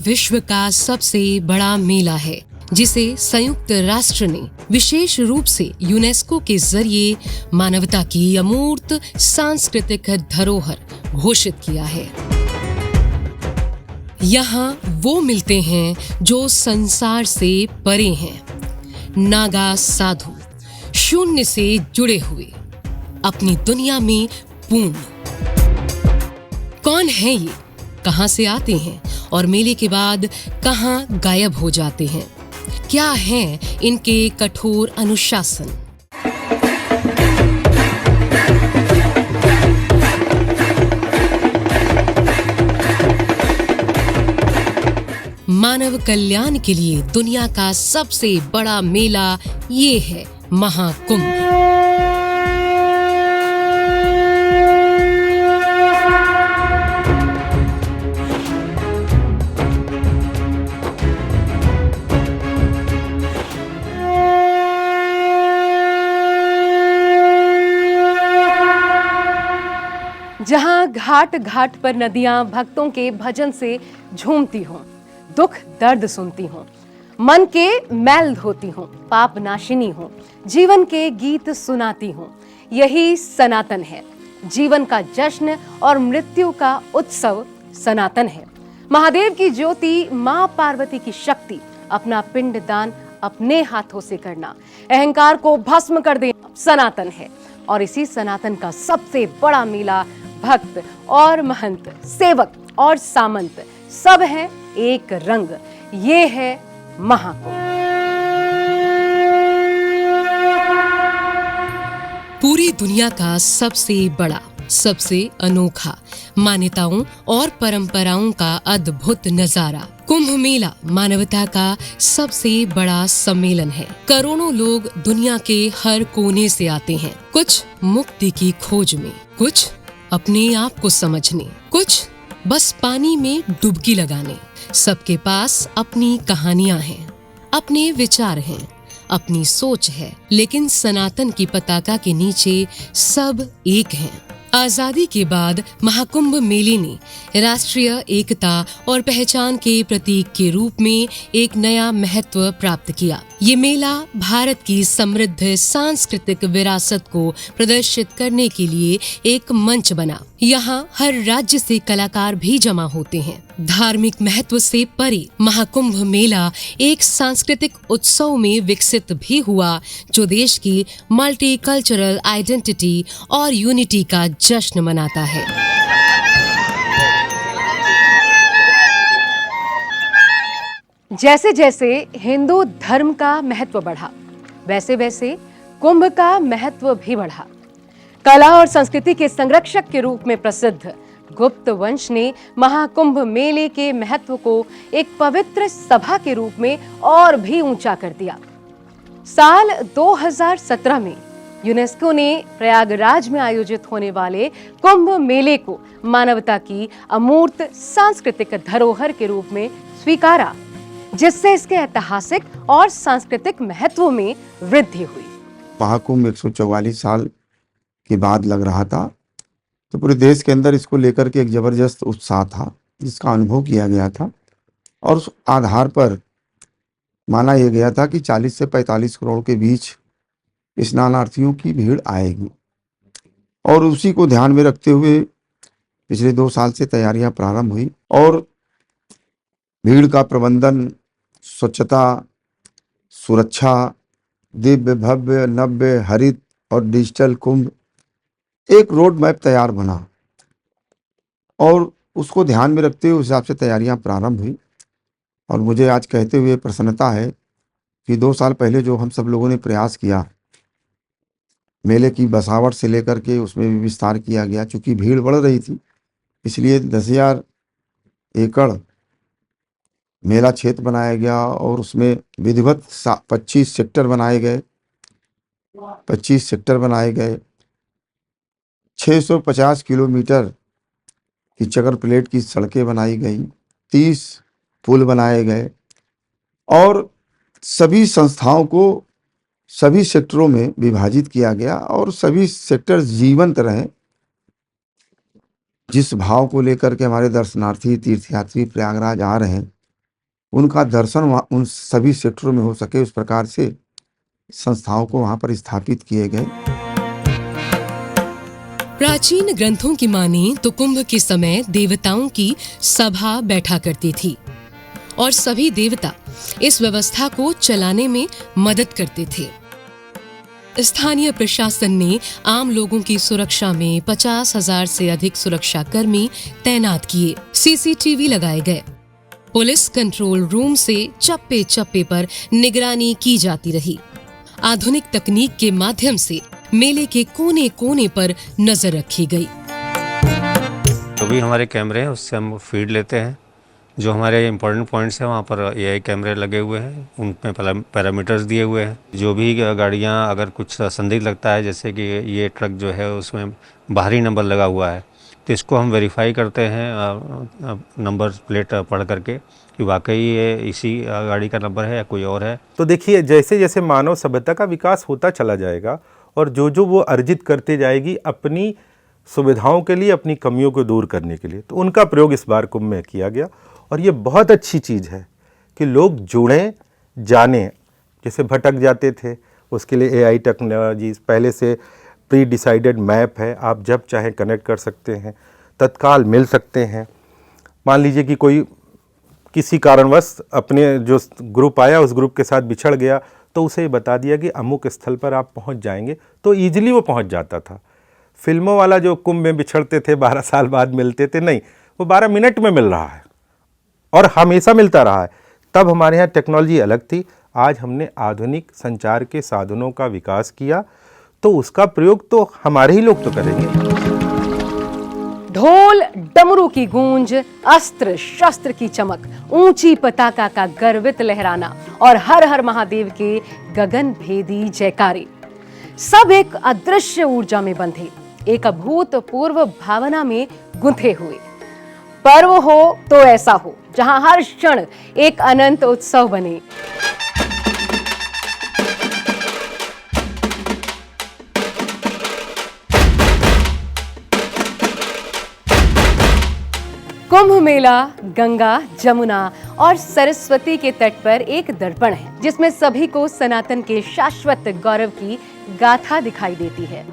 विश्व का सबसे बड़ा मेला है जिसे संयुक्त राष्ट्र ने विशेष रूप से यूनेस्को के जरिए मानवता की अमूर्त सांस्कृतिक धरोहर घोषित किया है। यहाँ वो मिलते हैं जो संसार से परे हैं, नागा साधु, शून्य से जुड़े हुए, अपनी दुनिया में पूर्ण। कौन है ये, कहां से आते हैं और मेले के बाद कहां गायब हो जाते हैं? क्या है इनके कठोर अनुशासन? मानव कल्याण के लिए दुनिया का सबसे बड़ा मेला ये है महाकुंभ। जहां घाट घाट पर नदियां भक्तों के भजन से झूमती हों, दुख दर्द सुनती हों, मन के मैल धोती हों, पाप नाशिनी हों, जीवन के गीत सुनाती हों, यही सनातन है। जीवन का जश्न और मृत्यु का उत्सव सनातन है। महादेव की ज्योति, मां पार्वती की शक्ति, अपना पिंड दान अपने हाथों से करना, अहंकार को भस्म कर देना सनातन है। और इसी सनातन का सबसे बड़ा मेला भक्त और महंत, सेवक और सामंत सब हैं एक रंग। ये है महाकुंभ। पूरी दुनिया का सबसे बड़ा, सबसे अनोखा, मान्यताओं और परंपराओं का अद्भुत नजारा। कुंभ मेला मानवता का सबसे बड़ा सम्मेलन है। करोड़ों लोग दुनिया के हर कोने से आते हैं, कुछ मुक्ति की खोज में, कुछ अपने आप को समझने, कुछ बस पानी में डुबकी लगाने। सबके पास अपनी कहानियां हैं, अपने विचार हैं, अपनी सोच है, लेकिन सनातन की पताका के नीचे सब एक हैं। आजादी के बाद महाकुंभ मेले ने राष्ट्रीय एकता और पहचान के प्रतीक के रूप में एक नया महत्व प्राप्त किया। ये मेला भारत की समृद्ध सांस्कृतिक विरासत को प्रदर्शित करने के लिए एक मंच बना। यहाँ हर राज्य से कलाकार भी जमा होते हैं। धार्मिक महत्व से परे महाकुंभ मेला एक सांस्कृतिक उत्सव में विकसित भी हुआ, जो देश की मल्टीकल्चरल आइडेंटिटी और यूनिटी का जश्न मनाता है। जैसे जैसे हिंदू धर्म का महत्व बढ़ा, वैसे वैसे कुंभ का महत्व भी बढ़ा। कला और संस्कृति के संरक्षक के रूप में प्रसिद्ध गुप्त वंश ने महाकुंभ मेले के महत्व को एक पवित्र सभा के रूप में और भी ऊंचा कर दिया। साल 2017 में यूनेस्को ने प्रयागराज में आयोजित होने वाले कुंभ मेले को मानवता की अमूर्त सांस्कृतिक धरोहर के रूप में स्वीकारा, जिससे इसके ऐतिहासिक और सांस्कृतिक महत्व में वृद्धि हुई। महाकुंभ 144 साल के बाद लग रहा था, तो पूरे देश के अंदर इसको लेकर के एक जबरदस्त उत्साह था, जिसका अनुभव किया गया था। और उस आधार पर माना यह गया था कि 40 से 45 करोड़ के बीच स्नानार्थियों की भीड़ आएगी। और उसी को ध्यान में रखते हुए पिछले 2 साल से तैयारियां प्रारंभ हुई और भीड़ का प्रबंधन, स्वच्छता, सुरक्षा, दिव्य भव्य नव्य हरित और डिजिटल कुंभ, एक रोड मैप तैयार बना और उसको ध्यान में रखते हुए उस हिसाब से तैयारियां प्रारंभ हुई। और मुझे आज कहते हुए प्रसन्नता है कि 2 साल पहले जो हम सब लोगों ने प्रयास किया, मेले की बसावट से लेकर के उसमें भी विस्तार किया गया। चूँकि भीड़ बढ़ रही थी, इसलिए 10,000 एकड़ मेला क्षेत्र बनाया गया और उसमें विधिवत 25 सेक्टर बनाए गए। 650 किलोमीटर की चक्कर प्लेट की सड़कें बनाई गई, 30 पुल बनाए गए और सभी संस्थाओं को सभी सेक्टरों में विभाजित किया गया और सभी सेक्टर जीवंत रहे। जिस भाव को लेकर के हमारे दर्शनार्थी तीर्थयात्री प्रयागराज आ रहे हैं, उनका दर्शन उन सभी सेक्टरों में हो सके, उस प्रकार से संस्थाओं को वहाँ पर स्थापित किए गए। प्राचीन ग्रंथों की माने तो कुंभ के समय देवताओं की सभा बैठा करती थी और सभी देवता इस व्यवस्था को चलाने में मदद करते थे। स्थानीय प्रशासन ने आम लोगों की सुरक्षा में 50,000 से अधिक सुरक्षा कर्मी तैनात किए। सीसीटीवी लगाए गए। पुलिस कंट्रोल रूम से चप्पे चप्पे पर निगरानी की जाती रही। आधुनिक तकनीक के माध्यम से मेले के कोने कोने पर नजर रखी गई। जो भी हमारे कैमरे हैं उससे हम फीड लेते हैं। जो हमारे इम्पोर्टेंट पॉइंट्स हैं वहाँ पर एआई कैमरे लगे हुए हैं, उनमें पैरामीटर्स दिए हुए हैं। जो भी गाड़ियाँ अगर कुछ संदिग्ध लगता है, जैसे कि ये ट्रक जो है उसमें बाहरी नंबर लगा हुआ है, तो इसको हम वेरीफाई करते हैं नंबर प्लेट पढ़ करके कि वाकई ये इसी गाड़ी का नंबर है या कोई और है। तो देखिए, जैसे जैसे मानव सभ्यता का विकास होता चला जाएगा और जो जो वो अर्जित करते जाएगी अपनी सुविधाओं के लिए, अपनी कमियों को दूर करने के लिए, तो उनका प्रयोग इस बार कुंभ में किया गया। और ये बहुत अच्छी चीज़ है कि लोग जुड़ें, जानें। जैसे भटक जाते थे, उसके लिए एआई टेक्नोलॉजी, पहले से प्री डिसाइडेड मैप है, आप जब चाहें कनेक्ट कर सकते हैं, तत्काल मिल सकते हैं। मान लीजिए कि कोई किसी कारणवश अपने जो ग्रुप आया उस ग्रुप के साथ बिछड़ गया, तो उसे बता दिया कि अमुक स्थल पर आप पहुंच जाएंगे, तो ईजिली वो पहुंच जाता था। फिल्मों वाला जो कुंभ में बिछड़ते थे, 12 साल बाद मिलते थे, नहीं, वो 12 मिनट में मिल रहा है और हमेशा मिलता रहा है। तब हमारे यहाँ टेक्नोलॉजी अलग थी। आज हमने आधुनिक संचार के साधनों का विकास किया, तो उसका प्रयोग तो हमारे ही लोग तो करेंगे। ढोल डमरू की गूंज, अस्त्र शस्त्र की चमक, ऊंची पताका का गर्वित लहराना और हर हर महादेव के गगन भेदी जयकारे, सब एक अदृश्य ऊर्जा में बंधे, एक अभूतपूर्व भावना में गुंथे हुए। पर्व हो तो ऐसा हो जहां हर क्षण एक अनंत उत्सव बने। कुंभ मेला गंगा, जमुना और सरस्वती के तट पर एक दर्पण है, जिसमें सभी को सनातन के शाश्वत गौरव की गाथा दिखाई देती है।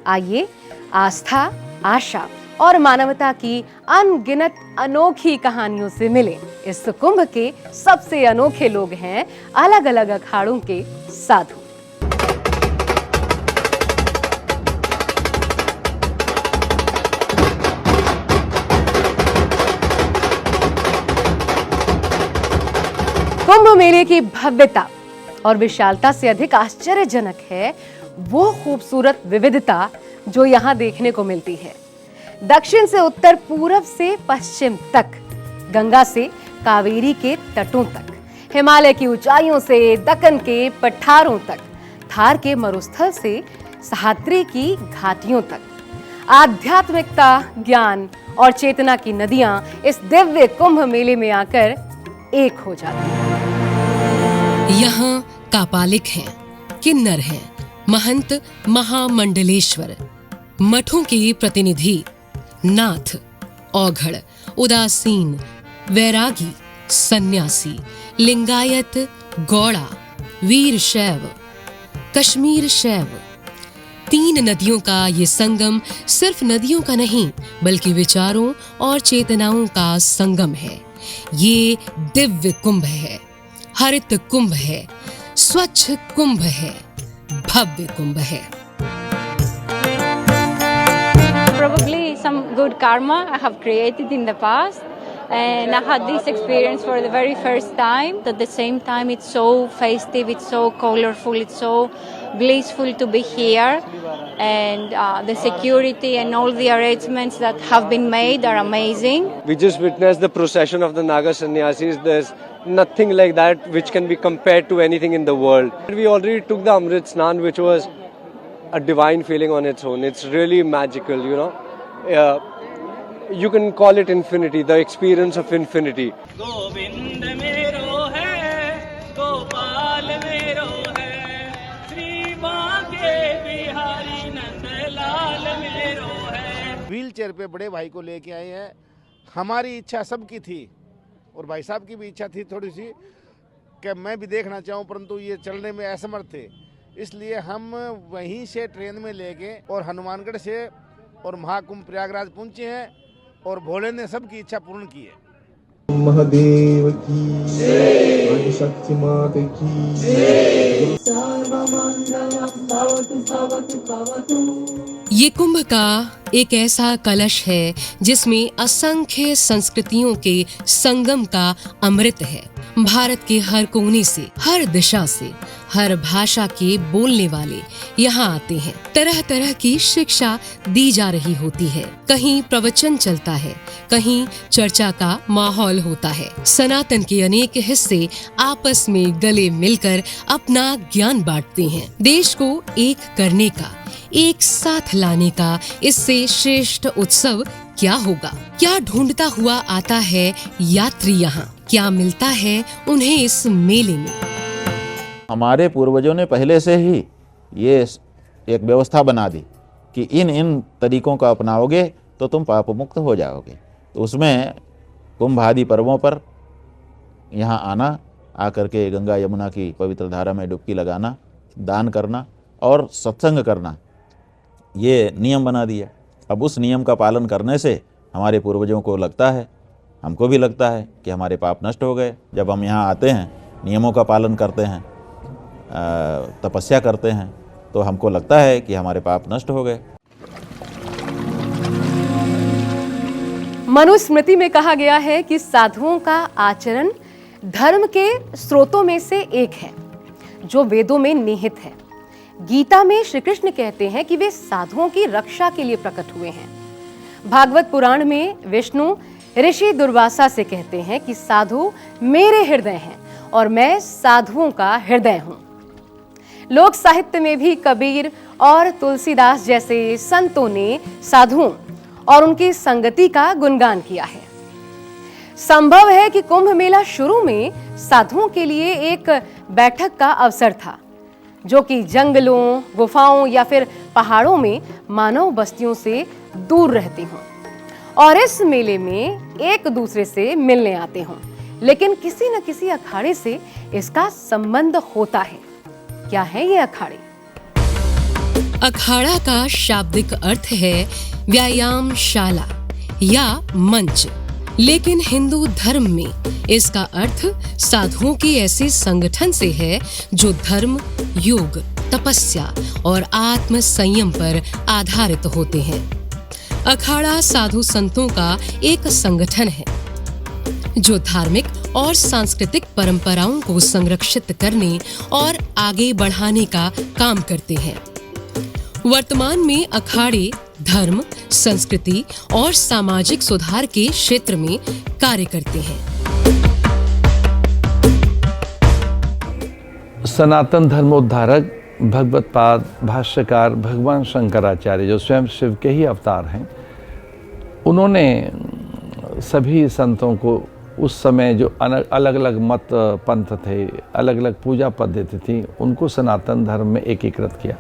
आइए आस्था, आशा और मानवता की अनगिनत अनोखी कहानियों से मिले। इस कुंभ के सबसे अनोखे लोग हैं अलग अलग अखाड़ों के साधु। कुंभ मेले की भव्यता और विशालता से अधिक आश्चर्यजनक है वो खूबसूरत विविधता जो यहाँ देखने को मिलती है। दक्षिण से उत्तर, पूरब से पश्चिम तक, गंगा से कावेरी के तटों तक, हिमालय की ऊंचाइयों से दक्कन के पठारों तक, थार के मरुस्थल से सह्याद्री की घाटियों तक, आध्यात्मिकता, ज्ञान और चेतना की नदियां इस दिव्य कुंभ मेले में आकर एक हो जाती हैं। यहाँ कापालिक हैं, किन्नर हैं, महंत महामंडलेश्वर, मठों के प्रतिनिधि, नाथ, औघड़, उदासीन, वैरागी, सन्यासी, लिंगायत, गौड़ा, वीर शैव, कश्मीर शैव। 3 नदियों का ये संगम सिर्फ नदियों का नहीं बल्कि विचारों और चेतनाओं का संगम है। ये दिव्य कुंभ है, हरित कुंभ है, स्वच्छ कुंभ है, भव्य कुंभ है। Probably some good karma I have created in the past, and I had this experience for the very first time. At the same time, it's so festive, it's so colorful, it's so blissful to be here, and the security and all the arrangements that have been made are amazing. We just witnessed the procession of the Naga sannyasis. There's nothing like that which can be compared to anything in the world. We already took the Amrit Snan, which was a divine feeling on its own. It's really magical, you know. You can call it infinity, the experience of infinity. Govind मेरो है, गोपाल मेरो है, श्री बांके बिहारी नंदलाल मेरो है। Wheel chair पे बड़े भाई को लेके आए हैं। हमारी इच्छा सबकी थी और भाई साहब की भी इच्छा थी थोड़ी सी कि मैं भी देखना चाहूँ, परंतु ये चलने में असमर्थ थे, इसलिए हम वहीं से ट्रेन में लेके और हनुमानगढ़ से और महाकुंभ प्रयागराज पहुँचे हैं और भोले ने सबकी इच्छा पूर्ण की है। महादेव की आदिशक्ति मात की। ये कुंभ का एक ऐसा कलश है जिसमें असंख्य संस्कृतियों के संगम का अमृत है। भारत के हर कोने से, हर दिशा से, हर भाषा के बोलने वाले यहाँ आते हैं। तरह तरह की शिक्षा दी जा रही होती है। कहीं प्रवचन चलता है, कहीं चर्चा का माहौल होता है। सनातन के अनेक हिस्से आपस में गले मिलकर अपना ज्ञान बांटते हैं। देश को एक करने का, एक साथ लाने का इससे श्रेष्ठ उत्सव क्या होगा? क्या ढूंढता हुआ आता है यात्री यहाँ? क्या मिलता है उन्हें इस मेले में? हमारे पूर्वजों ने पहले से ही ये एक व्यवस्था बना दी कि इन तरीकों का अपनाओगे तो तुम पाप मुक्त हो जाओगे। तो उसमें कुंभ आदि पर्वों पर यहाँ आना, आकर के गंगा यमुना की पवित्र धारा में डुबकी लगाना, दान करना और सत्संग करना, ये नियम बना दिया। अब उस नियम का पालन करने से हमारे पूर्वजों को लगता है, हमको भी लगता है कि हमारे पाप नष्ट हो गए। जब हम यहाँ आते हैं, नियमों का पालन करते हैं, तपस्या करते हैं, तो हमको लगता है कि हमारे पाप नष्ट हो गए। मनुस्मृति में कहा गया है कि साधुओं का आचरण धर्म के स्रोतों में से एक है जो वेदों में निहित है। गीता में श्री कृष्ण कहते हैं कि वे साधुओं की रक्षा के लिए प्रकट हुए हैं। भागवत पुराण में विष्णु ऋषि दुर्वासा से कहते हैं कि साधु मेरे हृदय हैं और मैं साधुओं का हृदय हूं। लोक साहित्य में भी कबीर और तुलसीदास जैसे संतों ने साधुओं और उनकी संगति का गुणगान किया है। संभव है कि कुंभ मेला शुरू में साधुओं के लिए एक बैठक का अवसर था, जो कि जंगलों, गुफाओं या फिर पहाड़ों में मानव बस्तियों से दूर रहती हों और इस मेले में एक दूसरे से मिलने आते हों। लेकिन किसी न किसी अखाड़े से इसका संबंध होता है। क्या है ये अखाड़े? अखाड़ा का शाब्दिक अर्थ है व्यायामशाला या मंच, लेकिन हिंदू धर्म में इसका अर्थ साधुओं के ऐसे संगठन से है जो धर्म, योग, तपस्या और आत्म संयम पर आधारित होते हैं। अखाड़ा साधु संतों का एक संगठन है जो धार्मिक और सांस्कृतिक परंपराओं को संरक्षित करने और आगे बढ़ाने का काम करते हैं। वर्तमान में अखाड़े धर्म, संस्कृति और सामाजिक सुधार के क्षेत्र में कार्य करते हैं। सनातन धर्मोद्धारक भगवत पाद भाष्यकार भगवान शंकराचार्य, जो स्वयं शिव के ही अवतार हैं, उन्होंने सभी संतों को उस समय जो अलग अलग मत पंथ थे, अलग अलग पूजा पद्धति थी, उनको सनातन धर्म में एकीकृत किया।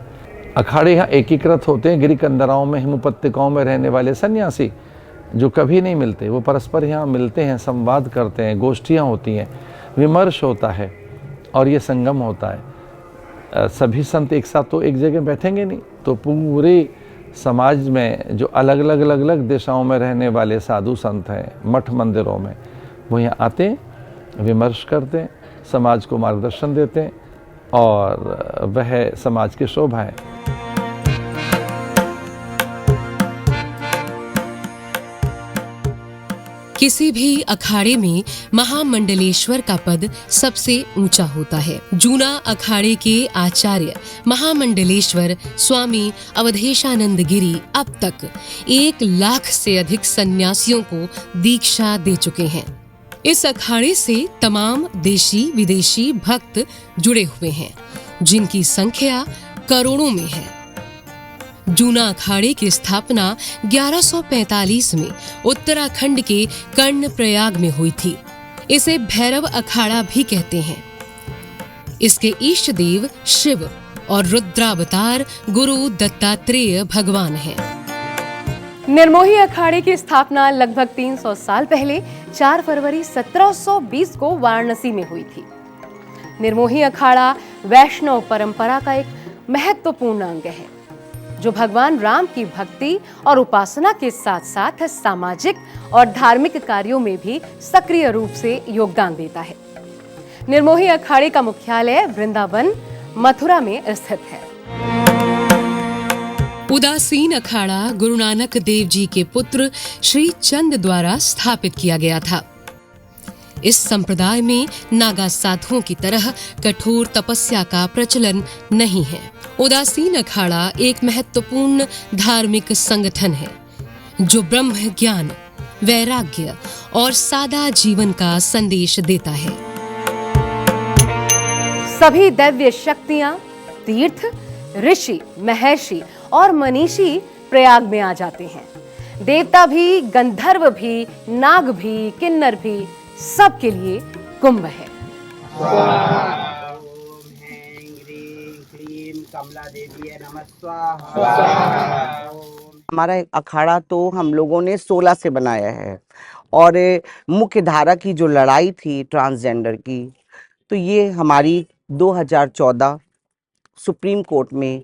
अखाड़े यहाँ एकीकृत होते हैं गिरिकंदराओं में, हिमपत्तिकाओं में रहने वाले सन्यासी जो कभी नहीं मिलते, वो परस्पर यहाँ मिलते हैं, संवाद करते हैं, गोष्ठियाँ होती हैं, विमर्श होता है और ये संगम होता है। सभी संत एक साथ तो एक जगह बैठेंगे नहीं, तो पूरे समाज में जो अलग अलग दिशाओं में रहने वाले साधु संत हैं मठ मंदिरों में, वो यहाँ आते हैं, विमर्श करते हैं, समाज को मार्गदर्शन देते हैं और वह समाज की शोभा है। किसी भी अखाड़े में महामंडलेश्वर का पद सबसे ऊंचा होता है। जूना अखाड़े के आचार्य महामंडलेश्वर स्वामी अवधेशानंद गिरी अब तक 1 लाख से अधिक सन्यासियों को दीक्षा दे चुके हैं। इस अखाड़े से तमाम देशी विदेशी भक्त जुड़े हुए हैं, जिनकी संख्या करोड़ों में है। जूना अखाड़े की स्थापना 1145 में उत्तराखंड के कर्णप्रयाग में हुई थी। इसे भैरव अखाड़ा भी कहते हैं। इसके इष्ट देव शिव और रुद्रावतार गुरु दत्तात्रेय भगवान हैं। निर्मोही अखाड़े की स्थापना लगभग 300 साल पहले 4 फरवरी 1720 को वाराणसी में हुई थी। निर्मोही अखाड़ा वैष्णव परंपरा का एक महत्वपूर्ण अंग है, जो भगवान राम की भक्ति और उपासना के साथ साथ सामाजिक और धार्मिक कार्यों में भी सक्रिय रूप से योगदान देता है। निर्मोही अखाड़े का मुख्यालय वृंदावन, मथुरा में स्थित है। उदासीन अखाड़ा गुरु नानक देव जी के पुत्र श्री चंद द्वारा स्थापित किया गया था। इस संप्रदाय में नागा साधुओं की तरह कठोर तपस्या का प्रचलन नहीं है। उदासीन अखाड़ा एक महत्वपूर्ण धार्मिक संगठन है, जो ब्रह्म ज्ञान, वैराग्य और सादा जीवन का संदेश देता है। सभी दैव्य शक्तियां, तीर्थ, ऋषि, महर्षि और मनीषी प्रयाग में आ जाते हैं। देवता भी, गंधर्व भी, नाग भी, किन्नर भी, सबके लिए कुंभ है। हमारा अखाड़ा तो हम लोगों ने 16 से बनाया है, और मुख्य धारा की जो लड़ाई थी ट्रांसजेंडर की, तो ये हमारी 2014 सुप्रीम कोर्ट में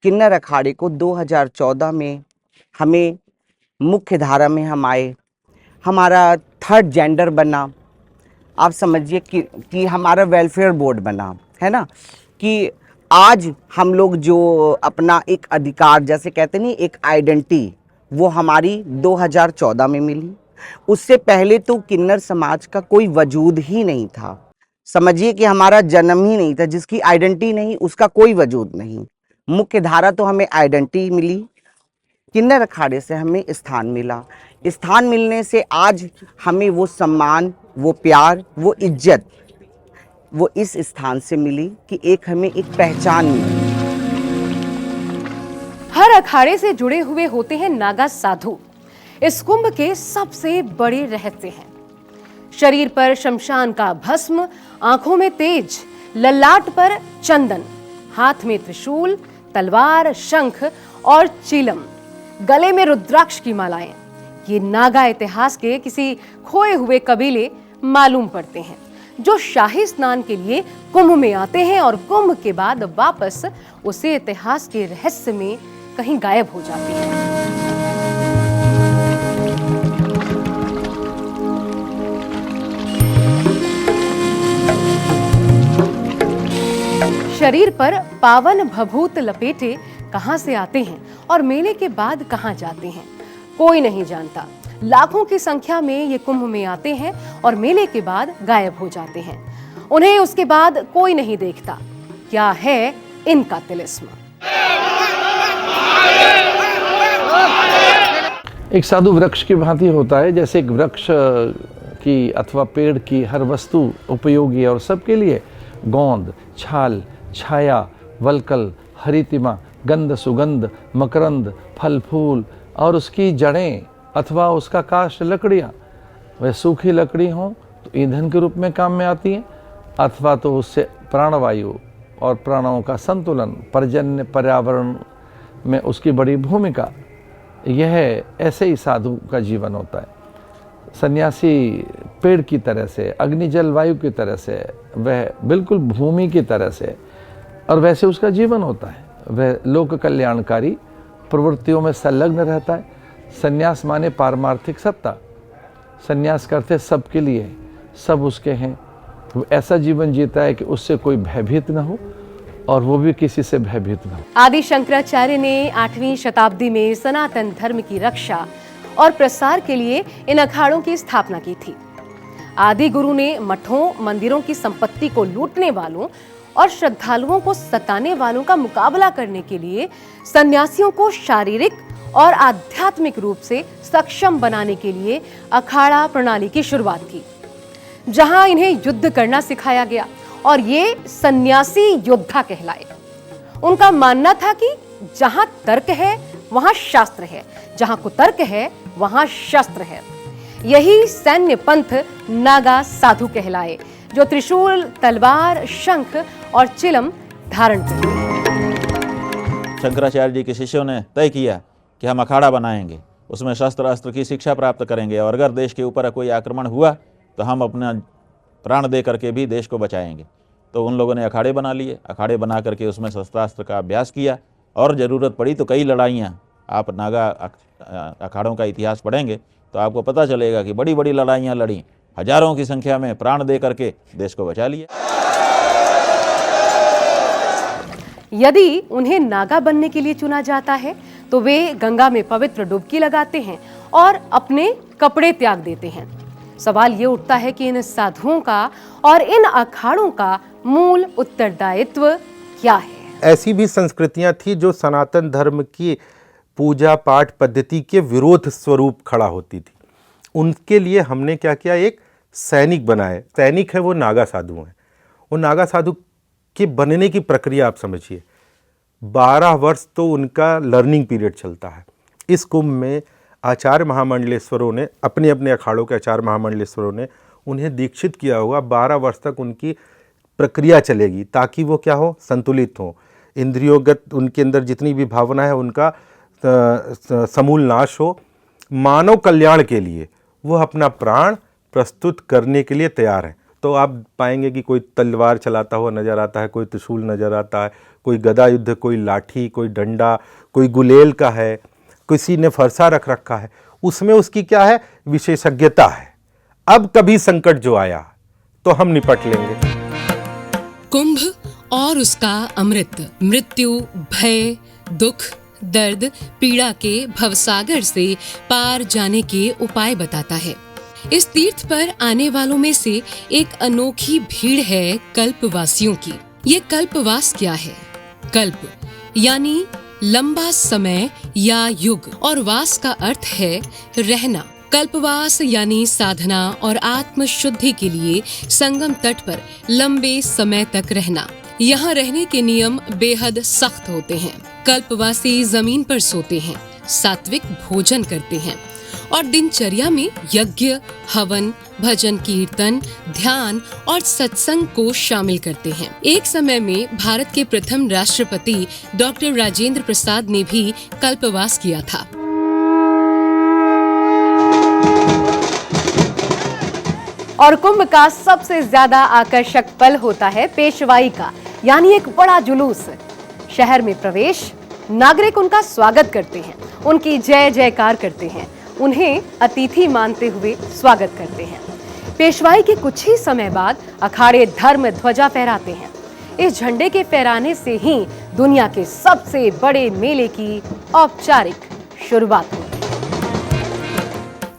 किन्नर अखाड़े को 2014 में हमें मुख्य धारा में हम आए, हमारा थर्ड जेंडर बना। आप समझिए कि हमारा वेलफेयर बोर्ड बना, है ना, कि आज हम लोग जो अपना एक अधिकार, जैसे कहते नहीं, एक आइडेंटिटी, वो हमारी 2014 में मिली। उससे पहले तो किन्नर समाज का कोई वजूद ही नहीं था। समझिए कि हमारा जन्म ही नहीं था, जिसकी आइडेंटिटी नहीं उसका कोई वजूद नहीं। मुख्य धारा तो हमें आइडेंटिटी मिली, किन्नर अखाड़े से हमें स्थान मिला। स्थान मिलने से आज हमें वो सम्मान, वो प्यार, वो इज्जत, वो इस स्थान से मिली कि हमें एक पहचान मिली। हर अखाड़े से जुड़े हुए होते हैं नागा साधु। इस कुंभ के सबसे बड़े रहस्य हैं। शरीर पर शमशान का भस्म, आंखों में तेज, ललाट पर चंदन, हाथ में त्रिशूल, तलवार, शंख और चीलम, गले में रुद्राक्ष की मालाएं। ये नागा इतिहास के किसी खोए हुए कबीले मालूम पड़ते हैं, जो शाही स्नान के लिए कुंभ में आते हैं और कुंभ के बाद वापस उसी इतिहास के रहस्य में कहीं गायब हो जाते हैं। शरीर पर पावन भभूत लपेटे कहां से आते हैं और मेले के बाद कहां जाते हैं, कोई नहीं जानता। लाखों की संख्या में ये कुंभ में आते हैं और मेले के बाद गायब हो जाते हैं। उन्हें उसके बाद कोई नहीं देखता। क्या है इनका तिलिस्म? एक साधु वृक्ष की भांति होता है। जैसे एक वृक्ष की अथवा पेड़ की हर वस्तु उपयोगी है और सबके लिए, गोंद, छाल, छाया, वलकल, हरितिमा, गंध, सुगंध, मकरंद, फल फूल और उसकी जड़ें अथवा उसका काष्ठ, लकड़ियाँ, वह सूखी लकड़ी हों तो ईंधन के रूप में काम में आती हैं, अथवा तो उससे प्राणवायु और प्राणों का संतुलन, पर्जन्य, पर्यावरण में उसकी बड़ी भूमिका। यह ऐसे ही साधु का जीवन होता है। सन्यासी पेड़ की तरह से, अग्नि जल वायु की तरह से, वह बिल्कुल भूमि की तरह से, और वैसे उसका जीवन होता है। वह लोक कल्याणकारी प्रवृत्तियों में संलग्न रहता है। सन्यास माने पारमार्थिक सत्ता। सन्यास करते सबके लिए, सब उसके हैं। वो ऐसा जीवन जीता है कि उससे कोई भयभीत न हो और वो भी किसी से भयभीत न हो। आदि शंकराचार्य ने 8वीं शताब्दी में सनातन धर्म की रक्षा और प्रसार के लिए इन अखाड़ों की स्थापना की थी। आदि गुरु ने मठों, मंदिरों की संपत्ति को लूटने वालों और श्रद्धालुओं को सताने वालों का मुकाबला करने के लिए सन्यासियों को शारीरिक और आध्यात्मिक रूप से सक्षम बनाने के लिए अखाड़ा प्रणाली की शुरुआत की, जहां इन्हें युद्ध करना सिखाया गया और ये सन्यासी योद्धा कहलाए। उनका मानना था कि जहां तर्क है वहां शास्त्र है, जहां कुतर्क है वहां शस्त्र है। यही सैन्य पंथ नागा साधु कहलाए, जो त्रिशूल, तलवार, शंख और चिलम धारण करते हैं। शंकराचार्य जी के शिष्यों ने तय किया कि हम अखाड़ा बनाएंगे, उसमें शस्त्र अस्त्र की शिक्षा प्राप्त करेंगे और अगर देश के ऊपर कोई आक्रमण हुआ तो हम अपना प्राण दे करके भी देश को बचाएंगे। तो उन लोगों ने अखाड़े बना लिए, अखाड़े बना करके उसमें शस्त्रास्त्र का अभ्यास किया और ज़रूरत पड़ी तो कई लड़ाइयाँ, आप नागा अखाड़ों का इतिहास पढ़ेंगे तो आपको पता चलेगा कि बड़ी बड़ी लड़ाइयाँ लड़ी, हजारों की संख्या में प्राण दे करके देश को बचा लिया। यदि उन्हें नागा बनने के लिए चुना जाता है तो वे गंगा में पवित्र डुबकी लगाते हैं और अपने कपड़े त्याग देते हैं। सवाल ये उठता है कि इन साधुओं का और इन अखाड़ों का मूल उत्तरदायित्व क्या है? ऐसी भी संस्कृतियां थी जो सनातन धर्म की पूजा पाठ पद्धति के विरोध स्वरूप खड़ा होती थी। उनके लिए हमने क्या किया, एक सैनिक बनाए। सैनिक है वो नागा साधु हैं। वो नागा साधु के बनने की प्रक्रिया आप समझिए, 12 वर्ष तो उनका लर्निंग पीरियड चलता है। इस कुंभ में आचार्य महामंडलेश्वरों ने, अपने अपने अखाड़ों के आचार्य महामंडलेश्वरों ने उन्हें दीक्षित किया होगा। 12 वर्ष तक उनकी प्रक्रिया चलेगी ताकि वो क्या हो, संतुलित हो, इंद्रियोगत उनके अंदर जितनी भी भावना है उनका समूल नाश हो। मानव कल्याण के लिए वो अपना प्राण प्रस्तुत करने के लिए तैयार हैं। तो आप पाएंगे कि कोई तलवार चलाता हुआ नज़र आता है, कोई त्रिशूल नज़र आता है, कोई गदा युद्ध, कोई लाठी, कोई डंडा, कोई गुलेल का है, किसी ने फरसा रख रखा है। उसमें उसकी क्या है, विशेषज्ञता है। अब कभी संकट जो आया तो हम निपट लेंगे। कुंभ और उसका अमृत मृत्यु, भय, दुख, दर्द, पीड़ा के भवसागर से पार जाने के उपाय बताता है। इस तीर्थ पर आने वालों में से एक अनोखी भीड़ है कल्पवासियों की। ये कल्पवास क्या है? कल्प यानी लंबा समय या युग, और वास का अर्थ है रहना। कल्पवास यानी साधना और आत्म शुद्धि के लिए संगम तट पर लंबे समय तक रहना। यहाँ रहने के नियम बेहद सख्त होते हैं। कल्पवासी जमीन पर सोते हैं, सात्विक भोजन करते हैं और दिनचर्या में यज्ञ, हवन, भजन कीर्तन, ध्यान और सत्संग को शामिल करते हैं। एक समय में भारत के प्रथम राष्ट्रपति डॉक्टर राजेंद्र प्रसाद ने भी कल्पवास किया था। और कुंभ का सबसे ज्यादा आकर्षक पल होता है पेशवाई का, यानी एक बड़ा जुलूस। शहर में प्रवेश, नागरिक उनका स्वागत करते हैं, उनकी जय जयकार करते हैं, उन्हें अतिथि मानते हुए स्वागत करते हैं। पेशवाई के कुछ ही समय बाद अखाड़े धर्म ध्वजा फहराते हैं। इस झंडे के फहराने से ही दुनिया के सबसे बड़े मेले की औपचारिक शुरुआत होती है।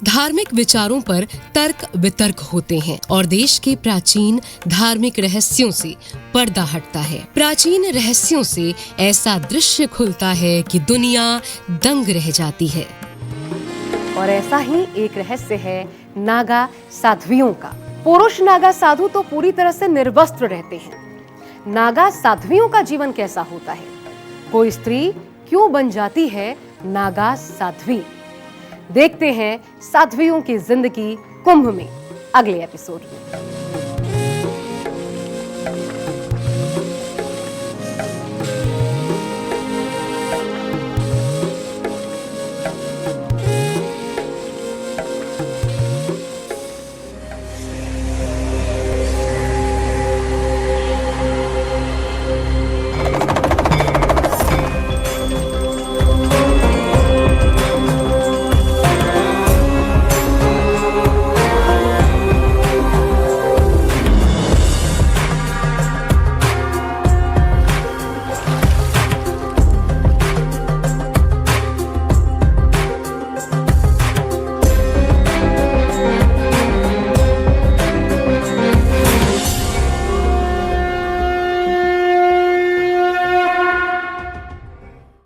धार्मिक विचारों पर तर्क वितर्क होते हैं और देश के प्राचीन धार्मिक रहस्यों से पर्दा हटता है। प्राचीन रहस्यों से ऐसा दृश्य खुलता है कि दुनिया दंग रह जाती है। और ऐसा ही एक रहस्य है नागा साध्वियों का। पुरुष नागा साधु तो पूरी तरह से निर्वस्त्र रहते हैं। नागा साध्वियों का जीवन कैसा होता है? कोई स्त्री क्यों बन जाती है नागा साध्वी? देखते हैं साध्वियों की जिंदगी कुंभ में अगले एपिसोड में।